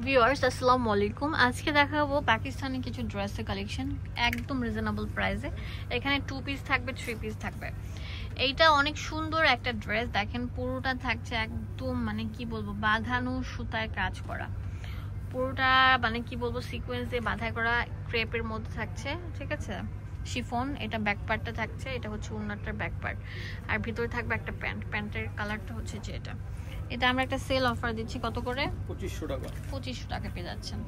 Viewers আসসালামু আলাইকুম। আজকে দেখাবো পাকিস্তানি কিছু ড্রেসের কালেকশন একদম রিজনেবল প্রাইসে। এখানে 2 পিস থাকবে, 3 পিস থাকবে। এইটা অনেক সুন্দর একটা ড্রেস, দেখেন পুরোটা থাকছে একদম মানে কি বলবো বাঁধানো সুতায় কাজ করা, পুরোটা মানে কি বলবো সিকোয়েন্স দিয়ে বাঁধাই করা, ক্রেপের মধ্যে থাকছে, ঠিক আছে। শিফন, এটা ব্যাক পার্টটা থাকছে, এটা হচ্ছে ওড়নাটার ব্যাক পার্ট, আর ভিতরে থাকবে একটা প্যান্টের কালারটা হচ্ছে যে এটা আমরা একটা সেল অফার দিচ্ছি কত করে? 2500 টাকা। 2500 টাকা পেয়ে যাচ্ছেন।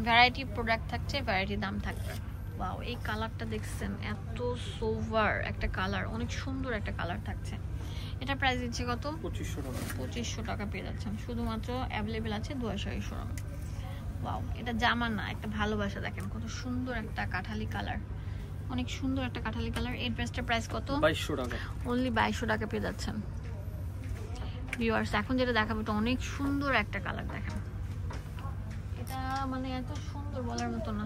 ভ্যারাইটি প্রোডাক্ট থাকছে, ভ্যারাইটি দাম থাকবে। ওয়াও, এই কালারটা দেখছেন, এত সোভার একটা কালার, অনেক সুন্দর একটা কালার থাকছে। এটা প্রাইস দিচ্ছে কত? 2500 টাকা। 2500 টাকা পেয়ে যাচ্ছেন। শুধুমাত্র অ্যাভেলেবেল আছে 200 শোরুম। ওয়াও, এটা জামা না, একটা ভালোবাসা। দেখেন কত সুন্দর একটা কাঠালি কালার, অনেক সুন্দর একটা কাঠালি কালার। এই ড্রেসটার প্রাইস কত? 2200 টাকা। অনলি 2200 টাকা পেয়ে যাচ্ছেন। ভিউয়ার্স, এখন যেটা দেখাবো এটা অনেক সুন্দর একটা কালার। দেখেন এটা মানে এত সুন্দর বলার মতো না,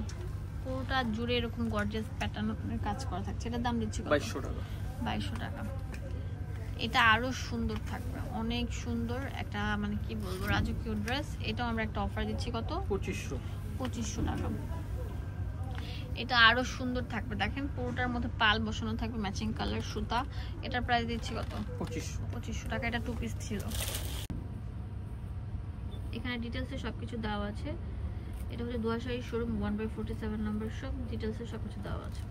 পুরোটা জুড়ে এরকম গর্জিয়াস প্যাটার্নের কাজ করা থাকছে। এটার দাম দিচ্ছি 2200 টাকা। 2200 টাকা। এটা আরো সুন্দর থাকবে, অনেক সুন্দর একটা মানে কি বলবো রাজকীয় ড্রেস। এটাও আমরা একটা অফার দিচ্ছি কত? 2500 টাকা। এটা আরো সুন্দর থাকবে, দেখেন পুরোটার মধ্যে পাল বসানো থাকবে, ম্যাচিং কালার সুতা। এটার প্রাইস দিচ্ছি কত? 2500 টাকা। এটা 2 পিস ছিল। এখানে ডিটেলসে সবকিছু দেওয়া আছে। এটা হচ্ছে 2 শোরুম 1/47 নম্বর শপ, ডিটেলসে সবকিছু দেওয়া আছে।